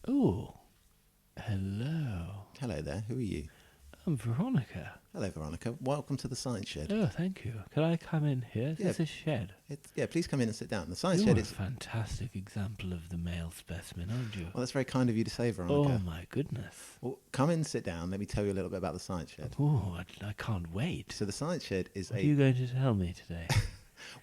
Oh, hello. Hello there, who are you? I'm Veronica. Hello, Veronica. Welcome to the Science Shed. Oh, thank you. Can I come in here? Is this a shed? Please come in and sit down. The Science You're Shed a is... fantastic example of the male specimen, aren't you? Well, that's very kind of you to say, Veronica. Oh, my goodness. Well, come in and sit down. Let me tell you a little bit about the Science Shed. Oh, I can't wait. So the Science Shed is What are you going to tell me today?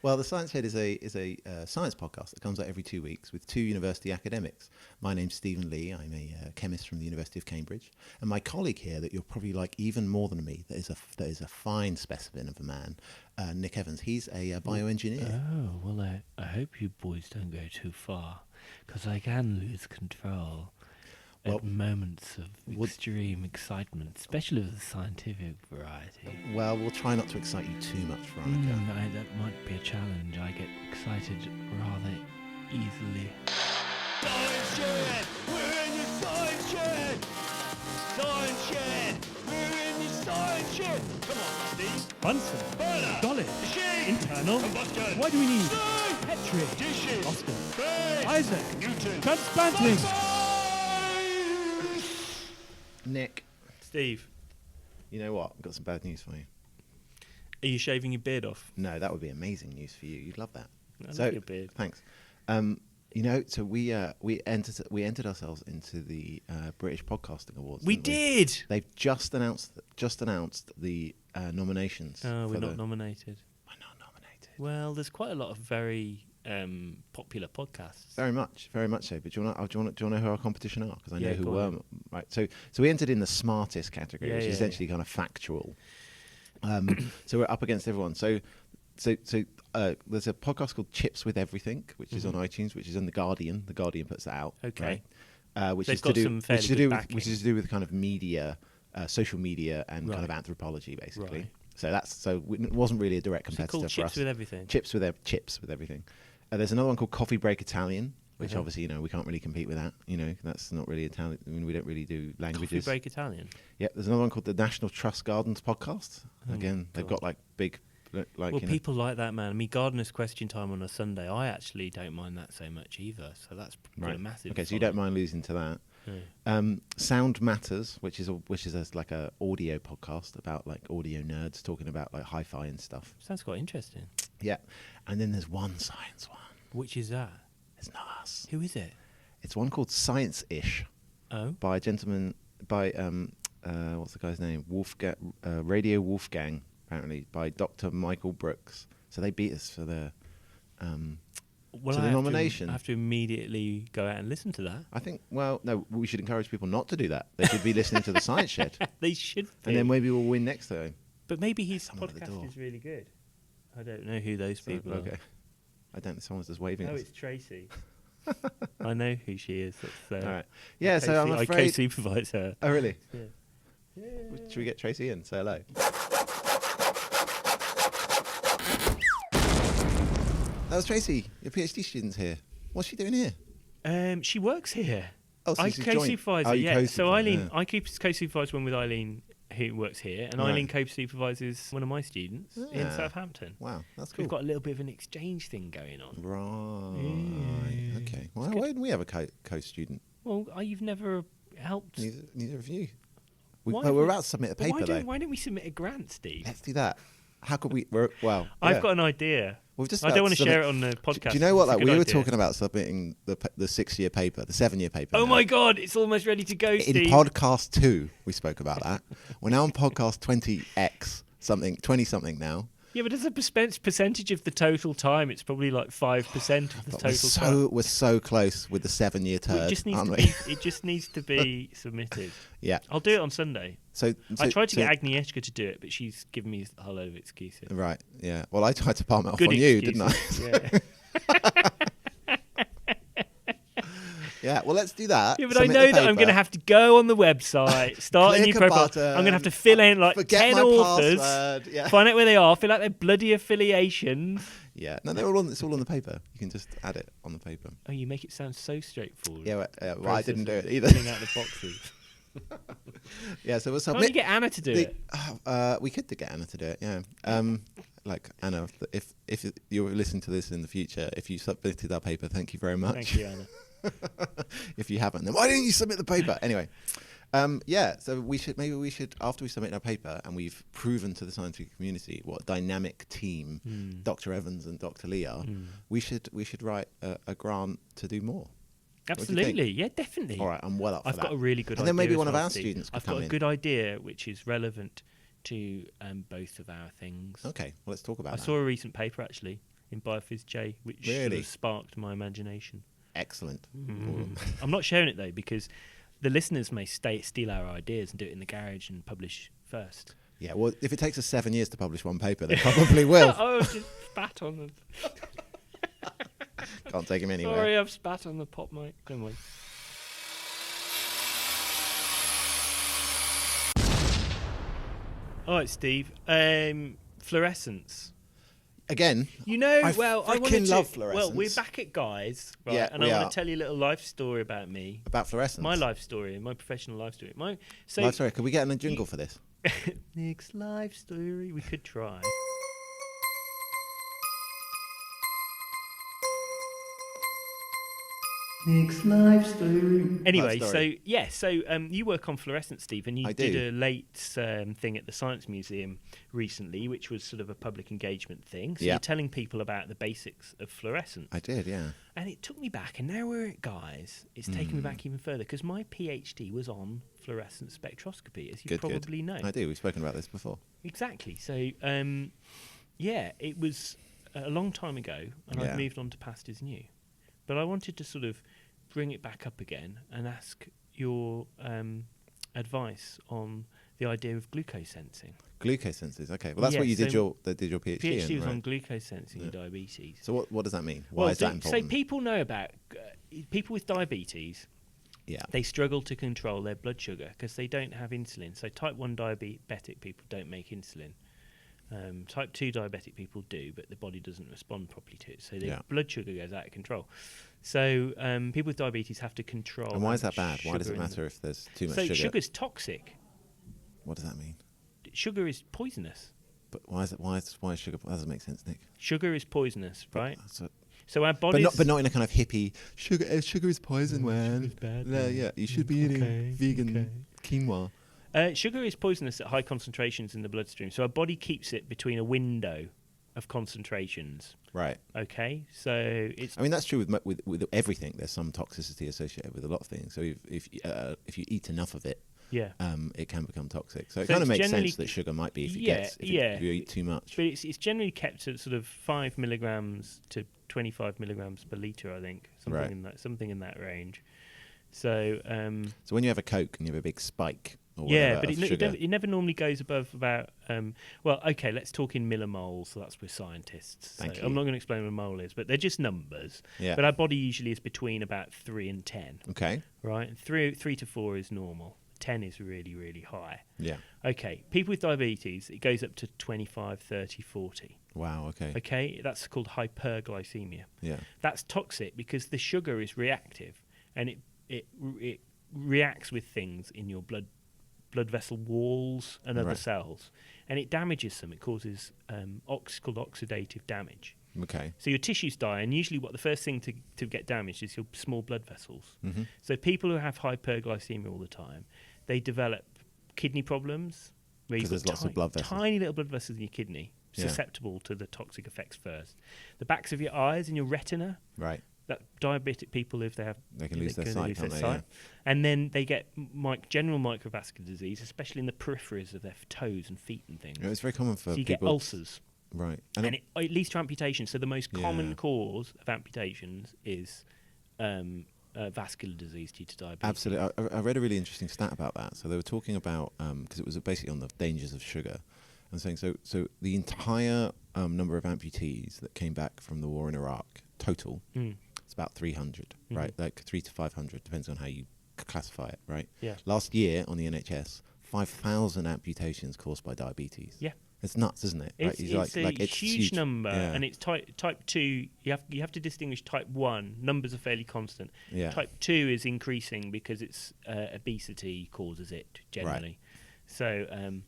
Well, the Science Shed is a science podcast that comes out every 2 weeks with two university academics. My name's Stephen Lee. I'm a chemist from the University of Cambridge, and my colleague here that you'll probably like even more than me. That is a fine specimen of a man, Nick Evans. He's a bioengineer. Oh, well, I hope you boys don't go too far, because I can lose control at moments of extreme excitement, especially of the scientific variety. Well, we'll try not to excite you too much, Veronica. That might be a challenge. I get excited rather easily. Science Shed! We're in the Science Shed! Science Shed! We're in the Science Shed! Come on, Steve. Bunsen, Burner! Dolly, Machine! internal. Combustion! Why do we need Science! Petri, Dishes! Oscar, Space! Isaac, Newton! transplanting? Science! Nick, Steve, you know what? I've got some bad news for you. are you shaving your beard off? No, that would be amazing news for you. You'd love that. I love your beard. Thanks. So we entered ourselves into the British Podcasting Awards. We didn't did! They've just announced the nominations. Oh, we're for not nominated. We're not nominated. Well, there's quite a lot of very popular podcasts. Very much so. But do you want to know who our competition are? Because I know Yeah, who go were. on. Right. So we entered in the smartest category, Yeah, which is yeah, essentially kind of factual. So we're up against everyone. So there's a podcast called Chips with Everything, which is on iTunes, which is in The Guardian. The Guardian puts that out. Okay. Right? Which They've is got some fairly good backing. which is to do with kind of media, social media, and kind of Right. anthropology, basically. Right. So it wasn't really a direct Is it competitor called for Chips us. with Everything? Chips with everything. There's another one called Coffee Break Italian, which Okay. obviously we can't really compete with that. That's not really Italian. I mean, we don't really do languages. Coffee Break Italian? Yeah, there's another one called the National Trust Gardens podcast. Oh, Again, they've God. got like big, like Well, people like that, man. I mean, Gardener's Question Time on a Sunday, I actually don't mind that so much either. So that's got a massive Okay, so you don't mind losing to that. No. Sound Matters, which is like a audio podcast about like audio nerds talking about like hi-fi and stuff. Sounds quite interesting. Yeah, and then there's one science one. Which is that? It's not us. Who is it? It's one called Science-ish Oh? by a gentleman what's the guy's name? Radio Wolfgang, apparently, by Dr. Michael Brooks. So they beat us for the Well, the nomination. I have to immediately go out and listen to that. I think. Well, no, we should encourage people not to do that. They should be listening to the Science Shed, They should be. and then maybe we'll win next time. But maybe his Someone at the door. podcast is really good. I don't know who those people Okay. I don't know. Someone's just waving. are. Oh, us. it's Tracy. I know who she is. That's, All right. Yeah. So I'm I afraid. co-supervise her. Oh, really? Yeah. Should we get Tracy in? Say hello. That was Tracy. Your PhD student's here. What's she doing here? She works here. Oh, so I she's joined- co-supervise Oh, her, you yeah. So co-supervise, Eileen, yeah. I co-supervise one with Eileen, who works here, and Right. Eileen co-supervises one of my students in Yeah. Southampton. Wow, that's So cool. we've got a little bit of an exchange thing going on. Right. Yeah. Okay. Why didn't we have a co-student? Well, you've never helped. Neither of you. Why We're we- about to submit a But paper, though. why don't we submit a grant, Steve? Let's do that. How could we? I've got an idea. We've just I about don't want to submit- share it on the podcast. Do you know what? It's a Like good we were idea. talking about submitting the 6-year paper, the 7-year paper. Oh now. my God! It's almost ready to go, In Steve. podcast 2, we spoke about that. We're now on podcast 20x something, 20 something now. Yeah, but as a percentage of the total time, it's probably like 5% of the But total time. we're so close with the 7-year Well, turd, it just needs aren't to we? be. It just needs to be submitted. Yeah. I'll do it on Sunday. So I tried to get Agnieszka to do it, but she's given me a whole load of excuses. Right. Yeah. Well, I tried to palm it off Good on you, didn't I? excuses, Yeah. Yeah. Well, let's do that. Yeah, but I Submit know the that I'm going to paper. have to go on the website, start a Click new a profile. button, I'm going to have to fill in like forget 10 my authors, password, yeah. find out where they are, fill out their bloody affiliations. Yeah. No, they're all on. It's all on the paper. You can just add it on the paper. Oh, you make it sound so straightforward. Yeah. Well, I didn't do it Process of either. Filling out the boxes. Yeah. So we'll Can't you submit. get Anna to do it? We could get Anna to do it. Yeah. Like Anna, if you listen to this in the future, if you submitted our paper, thank you very much. Thank you, Anna. If you haven't, then why didn't you submit the paper? Anyway, so we should after we submit our paper and we've proven to the scientific community what a dynamic team Dr. Evans and Dr. Lee are, we should write a grant to do more. Absolutely, yeah, definitely. All right, I'm well up for that. I've got a really good idea. And then maybe as one of well, our Steve. students could I've come got in. a good idea which is relevant to both of our things. Okay, well, let's talk about I that. saw a recent paper actually in Biophys J, which sort Really? of sparked my imagination. Excellent. I'm not sharing it though because the listeners may steal our ideas and do it in the garage and publish first. Yeah, well, if it takes us 7 years to publish one paper, they probably will. Oh, just spat on them. Can't take him anywhere. Sorry, I've spat on the pop mic. Never mind. All right, Steve. Fluorescence. Again, You know, I I wanted freaking to. love Well, fluorescence. we're back at Guy's, right? Yeah, and we I are. want to tell you a little life story about me. About fluorescence. My life story, my professional life story. Life story. Could we get a jingle for this? Nick's life story. We could try. Nick's life story. Anyway, Life story. so you work on fluorescence, Steve, and you I did do. a late thing at the Science Museum recently, which was sort of a public engagement thing. So Yeah. you're telling people about the basics of fluorescence. I did, yeah. And it took me back, and now we're at Guy's. It's taken me back even further because my PhD was on fluorescence spectroscopy, as you Good, probably good. know. I do. We've spoken about this before. Exactly. So, yeah, it was a long time ago, and Yeah. I've moved on to past is new. But I wanted to sort of bring it back up again and ask your advice on the idea of glucose sensing. Glucose sensors. Okay. Well, that's Yeah, what you did so your PhD PhD in, was right? on glucose sensing in diabetes. So what does that mean? Why is that important? So people know about people with diabetes. Yeah. They struggle to control their blood sugar because they don't have insulin. So type 1 diabetic people don't make insulin. Type 2 diabetic people do, but the body doesn't respond properly to it. So their blood sugar goes out of control. So people with diabetes have to control. And why is that how much bad? Why does sugar it in matter if there's too much So sugar? sugar's toxic. What does that mean? Sugar is poisonous. But why is sugar? That doesn't make sense, Nick. Sugar is poisonous, right? So, So our bodies... but not in a kind of hippie. Sugar is poison, man. sugar's bad, Yeah, man. yeah. You should be eating vegan quinoa. Sugar is poisonous at high concentrations in the bloodstream, so our body keeps it between a window of concentrations. Right. Okay, so it's I mean, that's true with everything. There's some toxicity associated with a lot of things. So if you eat enough of it, yeah, it can become toxic. So it So kind of it's makes generally- sense that sugar might be if you eat too much. but it's generally kept at sort of 5 milligrams to 25 milligrams per liter, I think, something in that range. So So when you have a Coke and you have a big spike, or yeah, whatever but of sugar, it never normally goes above about. Well, okay, let's talk in millimoles. So that's with scientists. Thank So you. I'm not going to explain what a mole is, but they're just numbers. Yeah. But our body usually is between about 3 and 10. Okay. Right, and 3 to 4 is normal. 10 is really, really high. Yeah. Okay, people with diabetes, it goes up to 25, 30, 40. Wow. Okay. Okay, that's called hyperglycemia. Yeah. That's toxic because the sugar is reactive, and it reacts with things in your blood vessel walls and other Right. cells, and it damages them. It causes called oxidative damage. Okay. So your tissues die, and usually the first thing to get damaged is your small blood vessels. Mm-hmm. So people who have hyperglycemia all the time, they develop kidney problems. Where you've 'Cause there's got lots of blood vessels. tiny little blood vessels in your kidney, Yeah. susceptible to the toxic effects first. The backs of your eyes and your retina, Right. that diabetic people, if they have, They can lose their sight, can't they? sight. And then they get general microvascular disease, especially in the peripheries of their toes and feet and things. Yeah. It's very common for So you people. get ulcers, Right. and it leads to amputation. So the most common Yeah. cause of amputations is vascular disease due to diabetes. Absolutely. I read a really interesting stat about that. So they were talking about, because it was basically on the dangers of sugar, and saying so the entire number of amputees that came back from the war in Iraq, total, it's about 300, right? Like 300 to 500, depends on how you classify it, right? Yeah. Last year on the NHS, 5,000 amputations caused by diabetes. Yeah. It's nuts, isn't it? It's a it's huge number, Yeah. and it's type 2. You have to distinguish type 1. Numbers are fairly constant. Yeah. Type 2 is increasing because it's obesity causes it generally. So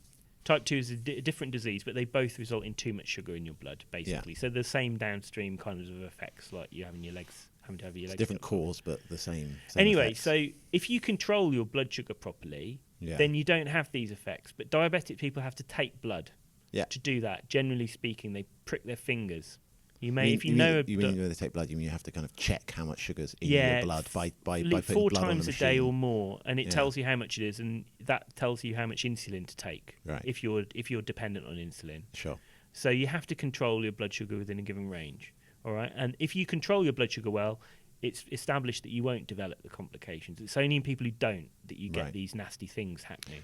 type 2 is a different disease, but they both result in too much sugar in your blood, basically. So the same downstream kinds of effects like you have in your legs having to have your It's legs different up. cause, but the same Anyway, effects. so if you control your blood sugar properly, then you don't have these effects. But diabetic people have to take blood to do that. Generally speaking, they prick their fingers. You may, if you know, you mean when they take blood, you mean you have to kind of check how much sugar's in your blood by putting 4 blood on times the a day machine. or more, and it tells you how much it is, and that tells you how much insulin to take. Right. If you're dependent on insulin. Sure. So you have to control your blood sugar within a given range. All right, and if you control your blood sugar well, it's established that you won't develop the complications. It's only in people who don't that you get these nasty things happening.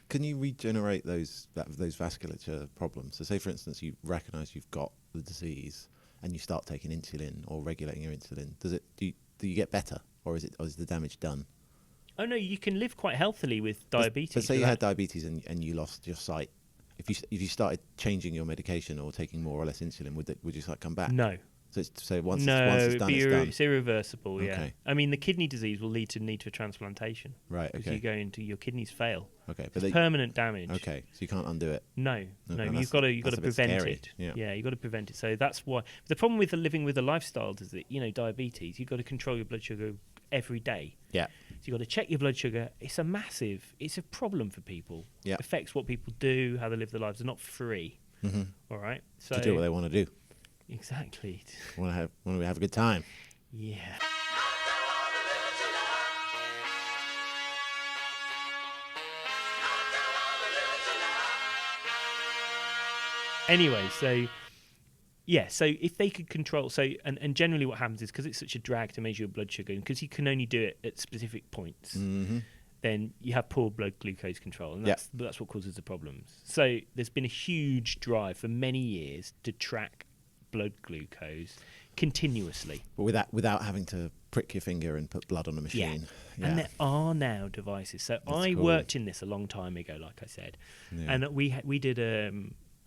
Can you regenerate those vasculature problems? So say, for instance, you recognise you've got the disease and you start taking insulin or regulating your insulin. Do you get better, or is the damage done? Oh no, you can live quite healthily with diabetes. But say you had diabetes and you lost your sight. If you started changing your medication or taking more or less insulin, would your sight come back? No. So once it's done, it's done. It's irreversible. Yeah. Okay. I mean, the kidney disease will lead to need for transplantation. Right. Okay. Because you go into your kidneys fail. Okay. But permanent damage. Okay. So you can't undo it. No. You've got to prevent it. Yeah. You've got to prevent it. So that's why the problem with living with a lifestyle is that diabetes. You've got to control your blood sugar every day. Yeah. So you've got to check your blood sugar. It's a problem for people. Yeah. It affects what people do, how they live their lives. They're not free. Mm-hmm. All right. So to do what they want to do. Exactly. Want to have a good time. Yeah. Anyway, so if they could control, and generally what happens is because it's such a drag to measure your blood sugar, and because you can only do it at specific points, then you have poor blood glucose control, and that's what causes the problems. So there's been a huge drive for many years to track blood glucose continuously, but without having to prick your finger and put blood on a machine. Yeah. And there are now devices. So I worked in this a long time ago, like I said, and we did a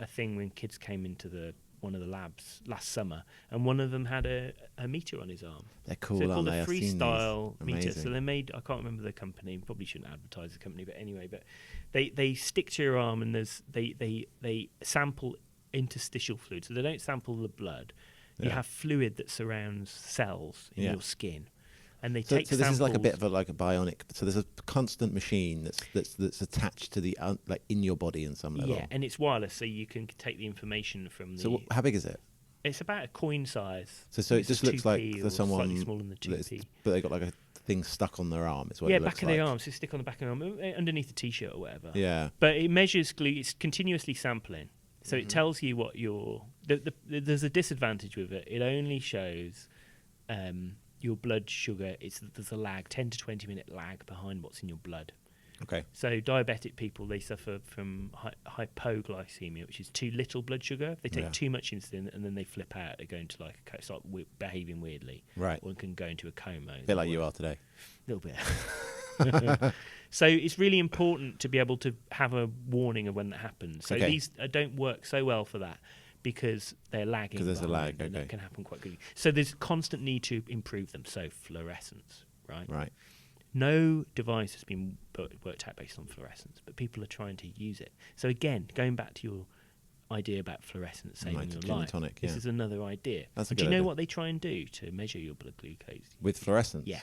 thing when kids came into one of the labs last summer, and one of them had a meter on his arm. They're cool, so they're called aren't they? a freestyle meter. Amazing. So they made, I can't remember the company, probably shouldn't advertise the company, but anyway, but they stick to your arm, and they sample interstitial fluid. So they don't sample the blood. You have fluid that surrounds cells in your skin, and they take. So this samples. is like a bit of a bionic. So there's a constant machine that's attached to the like in your body in some level. Yeah, and it's wireless, so you can take the information from the. So how big is it? It's about a coin size. So it just looks like there's someone slightly smaller than the 2p. But they got like a thing stuck on their arm. Is what it looks back of the arm. So stick on the back of the arm, underneath the t-shirt or whatever. Yeah. But it measures it's continuously sampling. So it tells you what there's a disadvantage with it. It only shows your blood sugar. There's a lag, 10 to 20 minute lag behind what's in your blood. Okay. So diabetic people, they suffer from hypoglycemia, which is too little blood sugar. If they take too much insulin and then they flip out, they go into start behaving weirdly. Right. Or can go into a coma. A bit like you are today. A little bit. So it's really important to be able to have a warning of when that happens. So these don't work so well for that because they're lagging. Because there's a lag, and that can happen quite quickly. So there's constant need to improve them. So fluorescence, right? Right. No device has been worked out based on fluorescence, but people are trying to use it. So again, going back to your idea about fluorescence saving your life, this is another idea. That's a do good you know idea. what they try and do to measure your blood glucose? With fluorescence? Yeah.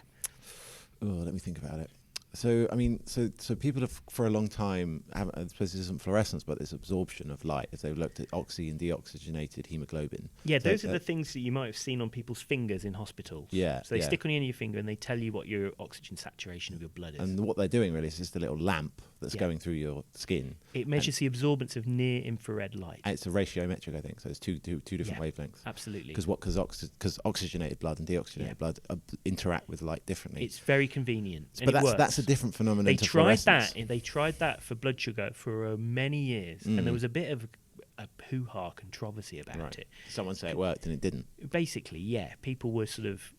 Oh, let me think about it. So, I mean, so people have, for a long time, I suppose this isn't fluorescence, but this absorption of light, as they've looked at oxy and deoxygenated hemoglobin. Yeah, those are the things that you might have seen on people's fingers in hospitals. Yeah. So they stick on the end of your finger and they tell you what your oxygen saturation of your blood is. And what they're doing really is just a little lamp that's going through your skin. It measures the absorbance of near-infrared light. And it's a ratiometric, I think, so it's two different wavelengths. Absolutely. Because oxygenated blood and deoxygenated blood interact with light differently. It's very convenient. But that's a different phenomenon. They tried that for blood sugar for many years, and there was a bit of a hoo-ha controversy about it. Someone said it worked and it didn't. Basically, yeah, people were sort of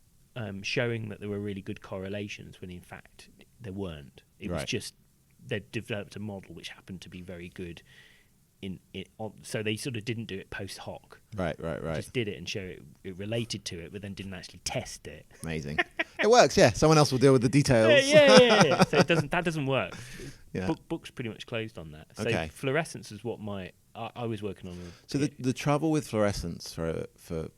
showing that there were really good correlations when in fact there weren't. It was just they'd developed a model which happened to be very good so they sort of didn't do it post hoc. Right. Just did it and show it related to it, but then didn't actually test it. Amazing. It works, yeah. Someone else will deal with the details. Yeah. So that doesn't work. Yeah. Book's pretty much closed on that. So Okay. fluorescence is what I was working on. So the trouble with fluorescence for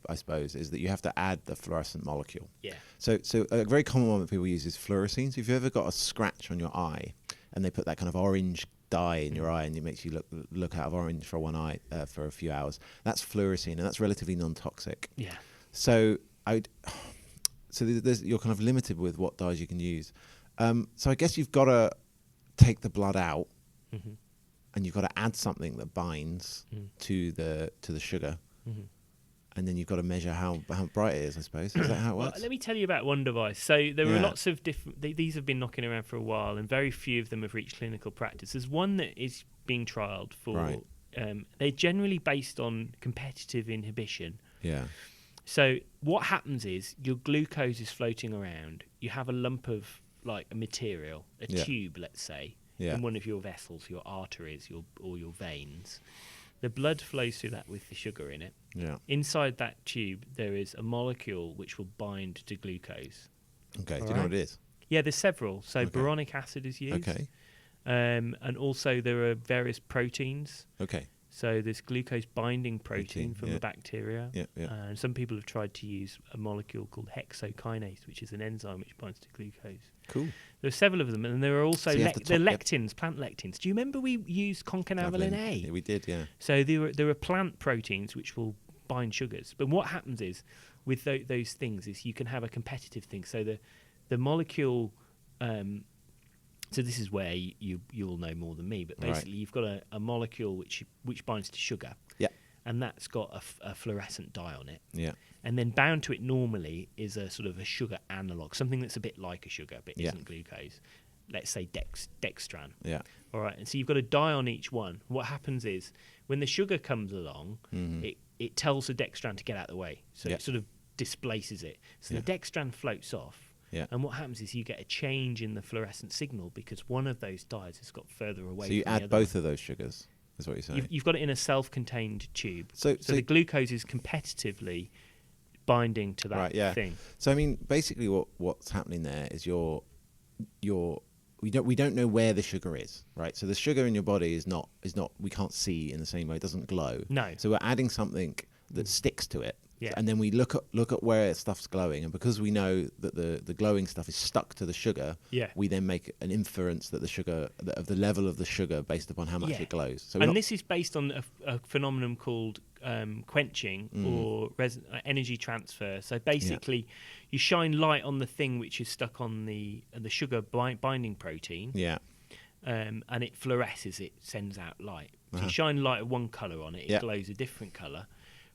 I suppose is that you have to add the fluorescent molecule. Yeah. So a very common one that people use is fluorescein. So if you've ever got a scratch on your eye and they put that kind of orange dye in your eye and it makes you look out of orange for one eye for a few hours, that's fluorescein, and that's relatively non-toxic. Yeah. So you're kind of limited with what dyes you can use. So I guess you've got to take the blood out, Mm-hmm. and you've got to add something that binds to the sugar, and then you've got to measure how bright it is. I suppose is that how it Well, works? let me tell you about one device. So there are Yeah. lots of different. These have been knocking around for a while, and very few of them have reached clinical practice. There's one that is being trialled for. Right. They're generally based on competitive inhibition. Yeah. So what happens is your glucose is floating around. You have a lump of like a material, a Yeah. tube, let's say, Yeah. in one of your vessels, your arteries, or your veins. The blood flows through that with the sugar in it. Yeah. Inside that tube, there is a molecule which will bind to glucose. Okay. Do All you know right. what it is? Yeah, there's several. So Okay. boronic acid is used. Okay. And also there are various proteins. Okay. So there's glucose binding protein Protein, from yeah. a bacteria. Yeah. Yeah. And some people have tried to use a molecule called hexokinase, which is an enzyme which binds to glucose. Cool. There are several of them, and there are also So you have to they're top- yep. lectins, plant lectins. Do you remember we used concanavalin A? Yeah, we did. Yeah. So there are plant proteins which will bind sugars. But what happens is with those things is you can have a competitive thing. So the molecule. So this is where you'll know more than me. But Right. basically, you've got a molecule which binds to sugar. Yeah. And that's got a fluorescent dye on it. Yeah. And then bound to it normally is a sort of a sugar analog, something that's a bit like a sugar but Yeah. isn't glucose. Let's say dextran. Yeah. All right, and so you've got a dye on each one. What happens is when the sugar comes along, it tells the dextran to get out of the way. So Yeah. it sort of displaces it. So Yeah. the dextran floats off. Yeah. And what happens is you get a change in the fluorescent signal because one of those dyes has got further away So you from the add other. both of those sugars, is what you're saying. You've got it in a self-contained tube. So the glucose is competitively binding to that Right, yeah. thing. So I mean, basically, what's happening there is we don't know where the sugar is, right? So the sugar in your body is not we can't see in the same way. It doesn't glow. No. So we're adding something that sticks to it. Yeah. And then we look at where stuff's glowing, and because we know that the glowing stuff is stuck to the sugar, Yeah. we then make an inference that of the level of the sugar based upon how much Yeah. it glows. So And this is based on a phenomenon called quenching or energy transfer. So basically, you shine light on the thing which is stuck on the sugar binding protein, yeah. and it fluoresces. It sends out light. So Uh-huh. you shine light of one color on it, it Yeah. glows a different color.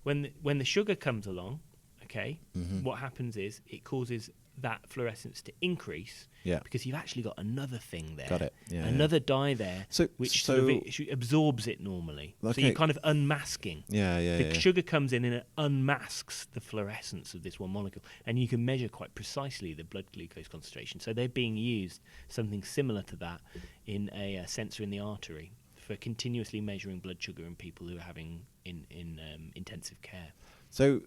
When the sugar comes along, okay, Mm-hmm. what happens is it causes that fluorescence to increase Yeah. because you've actually got another thing there, Got it. Yeah, another dye there, So- which so- sort of absorbs it normally. So Okay. you're kind of unmasking. Yeah. The sugar comes in and it unmasks the fluorescence of this one molecule, and you can measure quite precisely the blood glucose concentration. So they're being used something similar to that in a sensor in the artery for continuously measuring blood sugar in people who are having in intensive care. So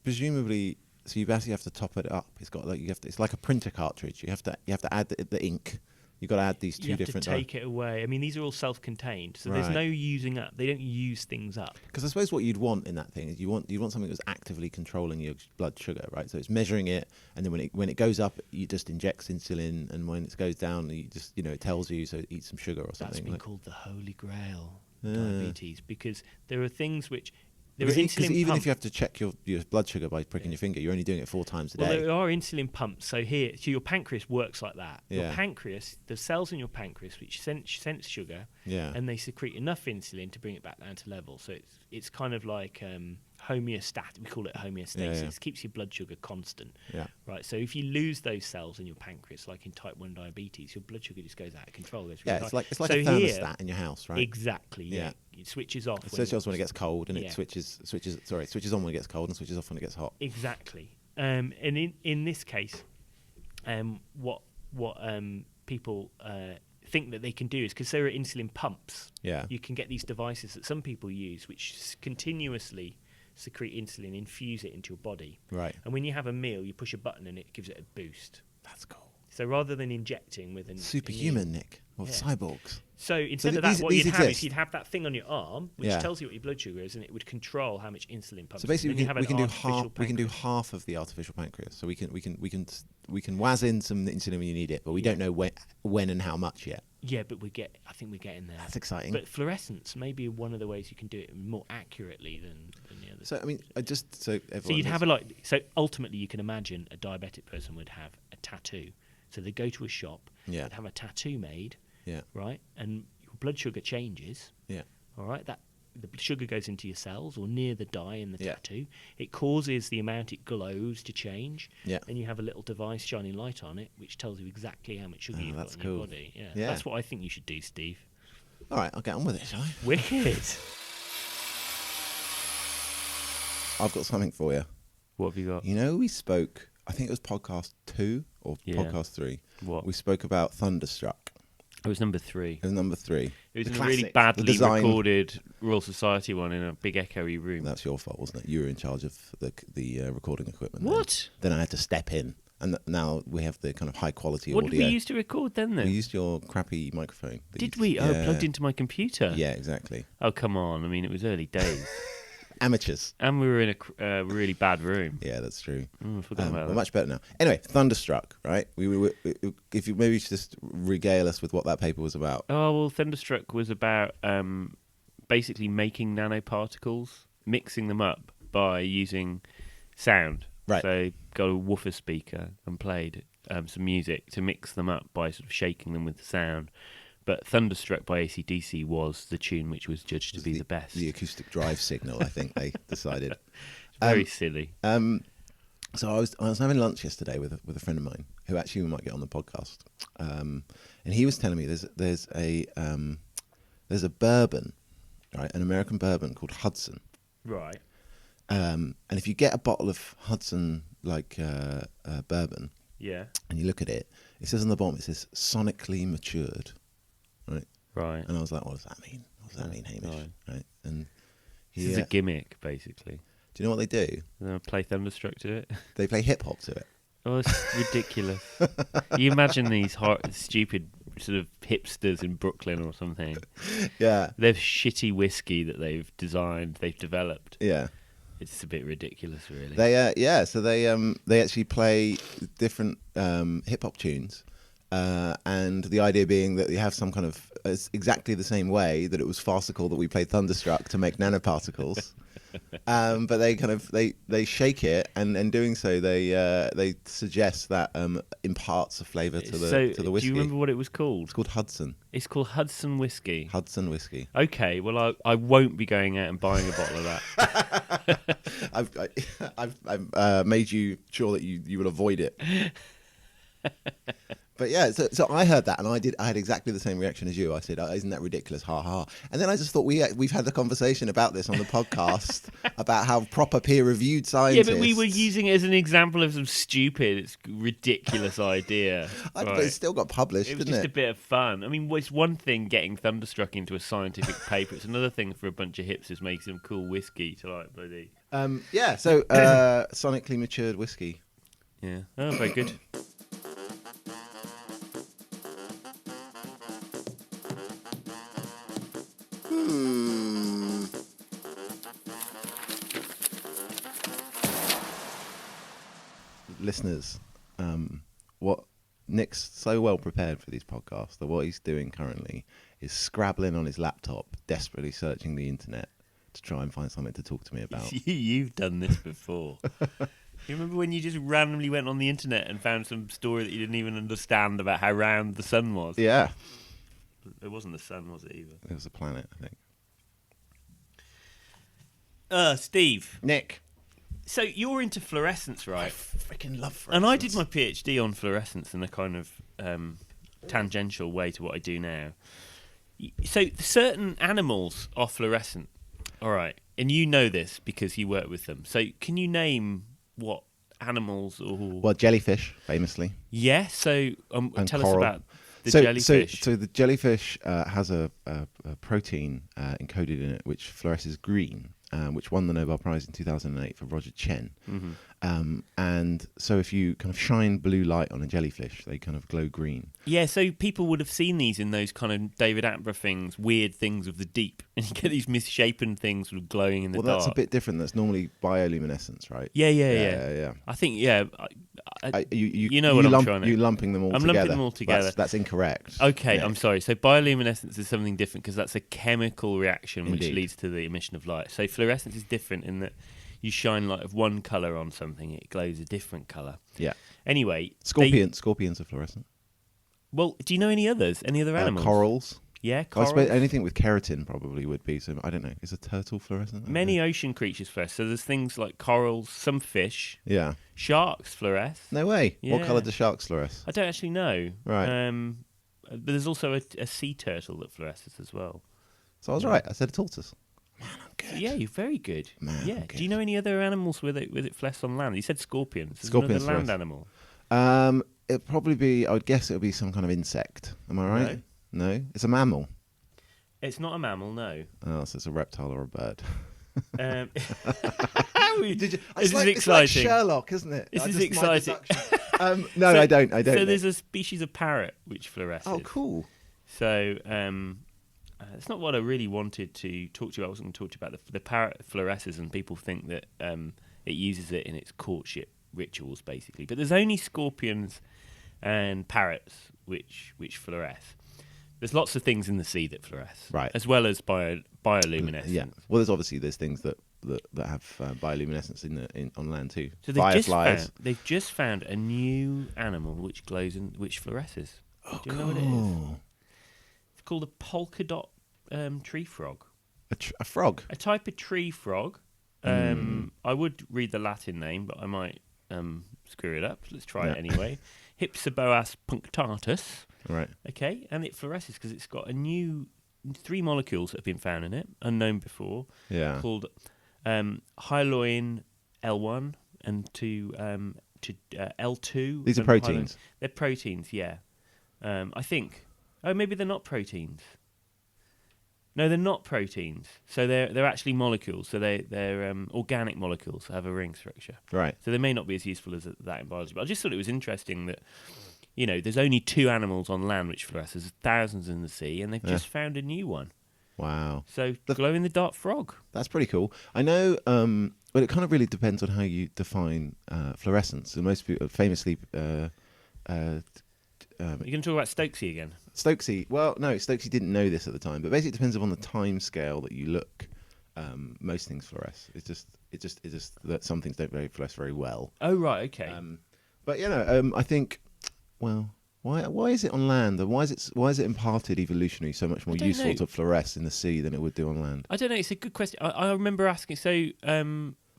presumably, so you basically have to top it up. It's got like it's like a printer cartridge. You have to add the ink. You've got to add these two You have to different. take it away. I mean, these are all self-contained, so there's Right. no using up. They don't use things up. Because I suppose what you'd want in that thing is you want something that's actively controlling your blood sugar, right? So it's measuring it, and then when it goes up, you just inject insulin, and when it goes down, you just it tells you so eat some sugar or That's something. been like- called the holy grail Ah. diabetes because there are things which there Because are because insulin even pumps. if you have to check your blood sugar by pricking your finger, you're only doing it 4 times a Well, day. there are insulin pumps. So your pancreas works like that. Your Yeah. pancreas, the cells in your pancreas which sense sugar, Yeah. and they secrete enough insulin to bring it back down to level. So it's kind of like homeostatic. We call it homeostasis. Yeah. Keeps your blood sugar constant. Yeah. Right. So if you lose those cells in your pancreas, like in type 1 diabetes, your blood sugar just goes out of control. Goes really Yeah, it's high. like So a thermostat here- in your house, right? Exactly. Yeah. Yeah. It switches off. It switches on when it gets cold, and Yeah. it switches on when it gets cold, and switches off when it gets hot. Exactly. And in this case, what people think that they can do is because there are insulin pumps. Yeah. You can get these devices that some people use, which continuously secrete insulin, infuse it into your body. Right. And when you have a meal, you push a button and it gives it a boost. That's cool. So rather than injecting with an Superhuman, Nick. Well, Yeah. cyborgs. So instead of these- that, what these you'd have is exist. you'd have that thing on your arm, which Yeah. tells you what your blood sugar is, and it would control how much insulin pumps. So basically, and then you have we an can do artificial pancreas. half of the artificial pancreas. So we can waz in some insulin when you need it, but we don't know when and how much yet. Yeah, but I think we're getting there. That's exciting. But fluorescence may be one of the ways you can do it more accurately than the others. So I mean, so everyone. So you'd knows- have so ultimately you can imagine a diabetic person would have a tattoo. So they go to a shop, Yeah. they'd have a tattoo made, Yeah. right? And your blood sugar changes, Yeah. all right? That the sugar goes into your cells or near the dye in the Yeah. tattoo. It causes the amount it glows to change. Yeah. And you have a little device shining light on it, which tells you exactly how much sugar Oh, you've got that's in your cool. body. Yeah. Yeah. That's what I think you should do, Steve. All right, I'll get on with it, shall I? Wicked. I've got something for you. What have you got? You know, we spoke. I think it was podcast 2 or Yeah. podcast 3. What? We spoke about Thunderstruck. It was number 3. It was number 3. It was The in a really classic, badly the design. recorded Royal Society one in a big echoey room. That's your fault, wasn't it? You were in charge of the recording equipment. What? Then I had to step in, and now we have the kind of high quality What audio. did we use to record then? We used your crappy microphone. Did we? Oh, Yeah. plugged into my computer. Yeah, exactly. Oh, come on. I mean, it was early days. Amateurs. And we were in a really bad room. Yeah, that's true. I forgot about We're that. much better now. Anyway, Thunderstruck, right? If you maybe just regale us with what that paper was about. Oh, well, Thunderstruck was about basically making nanoparticles, mixing them up by using sound. Right. So got a woofer speaker and played some music to mix them up by sort of shaking them with the sound. But Thunderstruck by AC/DC was the tune which was judged to be the best. The acoustic drive signal, I think they decided. Very silly. So I was having lunch yesterday with a friend of mine who actually we might get on the podcast, and he was telling me there's a bourbon, right, an American bourbon called Hudson, Right. and if you get a bottle of Hudson bourbon Yeah. and you look at it, it says on the bottom it says sonically matured, right? Right. And I was like, what does that mean? What does that mean, Hamish? Right? And This is a gimmick, basically. do you know what they do? Play Thunderstruck to it. They play hip hop to it. Oh, it's ridiculous. You imagine these stupid sort of hipsters in Brooklyn or something. Yeah, They've shitty whiskey that they've developed. yeah. It's a bit ridiculous, really. So they actually play different hip hop tunes, and the idea being that you have some kind of it's exactly the same way that it was farcical that we played Thunderstruck to make nanoparticles, but they shake it, and in doing so they suggest that imparts a flavour to the whiskey. Do you remember what it was called? It's called Hudson. It's called Hudson Whiskey. Hudson whiskey. Okay, well I won't be going out and buying a bottle of that. I've made you sure that you will avoid it. But yeah, so I heard that, and I had exactly the same reaction as you. I said, "Isn't that ridiculous? Ha ha!" And then I just thought we've had a conversation about this on the podcast about how proper peer-reviewed scientists. Yeah, but we were using it as an example of some stupid, it's ridiculous idea. But Right. it still got published, It was didn't just it? a bit of fun. I mean, it's one thing getting Thunderstruck into a scientific paper. It's another thing for a bunch of hipsters making some cool whiskey to like bloody. Yeah. So sonically matured whiskey. Yeah. Oh, very good. Listeners, what Nick's so well prepared for these podcasts that what he's doing currently is scrabbling on his laptop, desperately searching the internet to try and find something to talk to me about. You've done this before. You remember when you just randomly went on the internet and found some story that you didn't even understand about how round the sun was? Yeah, It wasn't the sun, was it, either? it was a planet, I think. Steve. Nick, So you're into fluorescence, right? freaking love fluorescence. And I did my PhD on fluorescence in a kind of tangential way to what I do now. So certain animals are fluorescent, all right, and you know this because you work with them. So can you name what animals or? Well, jellyfish, famously. Yeah. So And tell coral. us about the jellyfish. So the jellyfish has a protein encoded in it which fluoresces green, which won the Nobel Prize in 2008 for Roger Chen. Mm-hmm. And so if you kind of shine blue light on a jellyfish, they kind of glow green. Yeah, so people would have seen these in those kind of David Attenborough things, weird things of the deep, and you get these misshapen things sort of glowing in the dark. Well, that's a bit different. That's normally bioluminescence, right? Yeah. I think, you know what I'm trying to... You're lumping them all I'm together. lumping them all together. That's incorrect. Okay, Yeah. I'm sorry. So bioluminescence is something different because that's a chemical reaction which Indeed. leads to the emission of light. So fluorescence is different in that you shine light of one colour on something, it glows a different colour. Yeah. Anyway... Scorpions are fluorescent. Well, do you know any others? Any other animals? Corals. Yeah, I corals. suppose anything with keratin probably would be. So I don't know. Is a turtle fluorescent? Many ocean creatures fluoresce. So there's things like corals, some fish, Yeah. sharks fluoresce. No way. What Yeah. colour do sharks fluoresce? I don't actually know. Right. But there's also a sea turtle that fluoresces as well. So I was right. I said a tortoise. So yeah, you're very good. Man, yeah. I'm Do you know any other animals with it fluoresce on land? You said scorpions. There's Scorpions another land fluoresce. animal. It'd probably be. I would guess it would be some kind of insect. Am I right? No. It's a mammal. It's not a mammal, no. Oh, so it's a reptile or a bird. This This is It's like exciting. Sherlock, isn't it? This is My exciting. deduction. No, I don't. I don't. So there's a species of parrot which fluoresces. Oh, cool. So it's not what I really wanted to talk to you about. I was going to talk to you about the parrot fluoresces, and people think that it uses it in its courtship rituals, basically. But there's only scorpions and parrots which fluoresce. There's lots of things in the sea that fluoresce, Right. as well as bioluminescence. Yeah. Well, there's things that have bioluminescence on land too. So Fireflies. they've just found a new animal which glows and which fluoresces. Oh, Do you know what it is? It's called a polka dot tree frog. A frog. A type of tree frog. I would read the Latin name, but I might screw it up. Let's try it anyway. Hypsiboas punctatus. Right. Okay, and it fluoresces because it's got 3 molecules that have been found in it, unknown before, Yeah. called hyaluron L1 and to L2. These are and proteins. They're proteins, yeah. I think. Oh, maybe they're not proteins. No, they're not proteins. So they're actually molecules. So they're organic molecules that have a ring structure. Right. So they may not be as useful as that in biology. But I just thought it was interesting that, there's only 2 animals on land which fluoresce. There's thousands in the sea, and they've just found a new one. Wow. So glow-in-the-dark frog. That's pretty cool. I know, but it kind of really depends on how you define fluorescence. And most people, famously, You're going to talk about Stokesy again? Stokesy. Well, no, Stokesy didn't know this at the time, but basically it depends upon the time scale that you look. Most things fluoresce. It's just that some things don't fluoresce very well. Oh right, okay. But I think, well, why is it on land, and why is it imparted evolutionary so much more useful to fluoresce in the sea than it would do on land? I don't know. It's a good question. I remember asking. So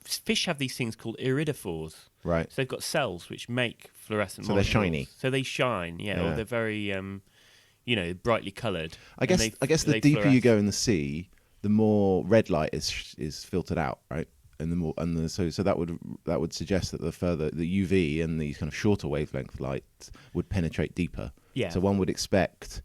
fish have these things called iridophores. Right. So they've got cells which make fluorescent. So they're molecules. shiny. So they shine. Yeah. Or they're very brightly coloured. I guess the deeper you go in the sea, the more red light is filtered out, right? And so that would suggest that the further the UV and these kind of shorter wavelength lights would penetrate deeper. Yeah. So one would expect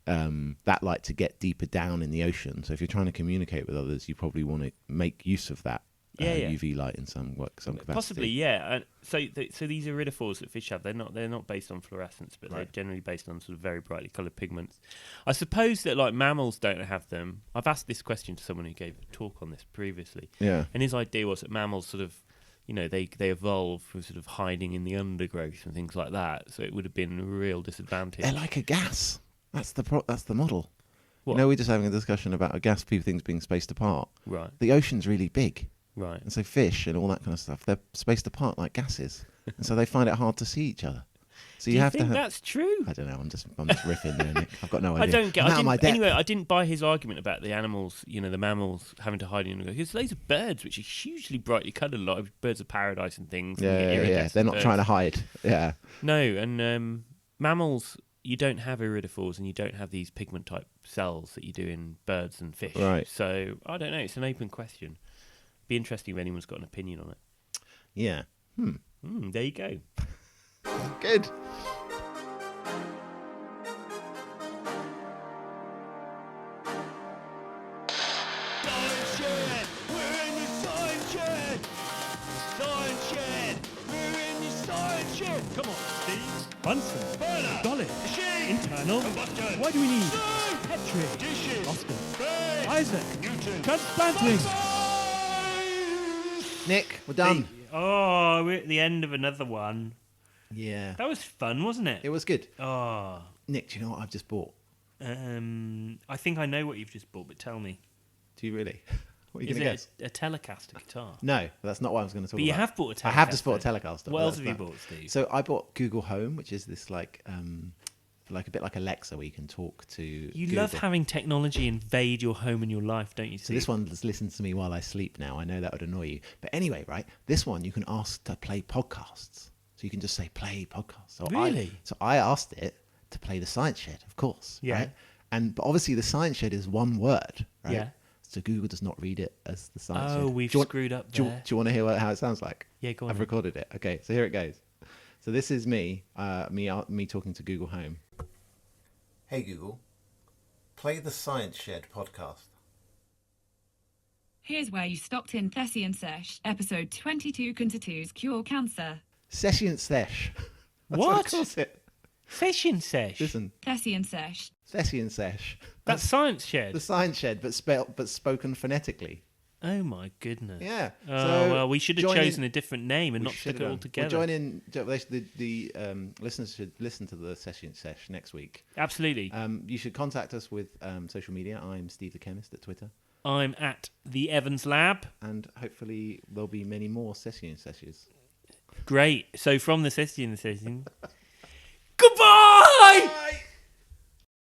that light to get deeper down in the ocean. So if you're trying to communicate with others, you probably want to make use of that UV light in some capacity. Possibly, yeah. So these iridophores that fish have, they're not based on fluorescence, but they're generally based on sort of very brightly coloured pigments. I suppose that like mammals don't have them. I've asked this question to someone who gave a talk on this previously. Yeah. And his idea was that mammals sort of, they evolve from sort of hiding in the undergrowth and things like that. So it would have been a real disadvantage. They're like a gas. That's the model. What? We're just having a discussion about a gas, things being spaced apart. Right. The ocean's really big. Right. And so fish and all that kind of stuff, they're spaced apart like gases. And so they find it hard to see each other. So Do you have think to have... that's true? I don't know, I'm just riffing there, Nick. I've got no idea. I don't get. I'm out of my depth. Anyway, I didn't buy his argument about the animals. The mammals having to hide in the. There's loads of birds which are hugely brightly coloured, like birds of paradise and things. Yeah. They're not trying to hide. Yeah. No, and mammals, you don't have iridophores and you don't have these pigment type cells that you do in birds and fish. Right. So I don't know. It's an open question. Be interesting if anyone's got an opinion on it. Yeah. There you go. Good. Science Shed! We're in the Science Shed! Science Shed! Bunsen. Burner. Dolly. Machine. Internal. Combustion. What do we need? Stove. Petri. Dishes. Oscar. Space. Isaac. Newton. Transplanting. Nick, we're done. Oh, we're at the end of another one. Yeah. That was fun, wasn't it? It was good. Oh. Nick, do you know what I've just bought? I think I know what you've just bought, but tell me. Do you really? What are you Is going to it guess? a Telecaster guitar? No, that's not what I was going to talk But about. you have bought a Telecaster. I have just bought a Telecaster. What but else that's have you not- bought, Steve? So I bought Google Home, which is this like a bit like Alexa, where you can talk to. You Google. love having technology invade your home and your life, don't you? So this one just listens to me while I sleep now. I know that would annoy you. But anyway, right, this one you can ask to play podcasts. So you can just say play podcasts. So Really? I asked it to play The Science Shed, of course. Yeah. Right? But obviously The Science Shed is one word, right? Yeah. So Google does not read it as The Science Shed. Oh, we've Do you want- screwed up Do there. you want to hear how it sounds like? Yeah, go on I've then. recorded it. Okay, so here it goes. So this is me talking to Google Home. Hey Google, play The Science Shed podcast. Here's where you stopped in TheScienceShed, episode 22 Countitudes Cure Cancer. Session sesh. That's What? it calls it. Session Sesh. Listen, TheScienceShed. Session sesh. That's Science Shed. The Science Shed, but spoken phonetically. Oh my goodness. Yeah. Oh So well, we should have join in- chosen a different name and we not should stick have it all done. together. We'll join in. The listeners should listen to the Session Sesh next week. Absolutely. You should contact us with social media. I'm Steve the Chemist at Twitter. I'm at the Evans Lab. And hopefully there'll be many more Session Sessions. Great. So from the session, goodbye. Bye!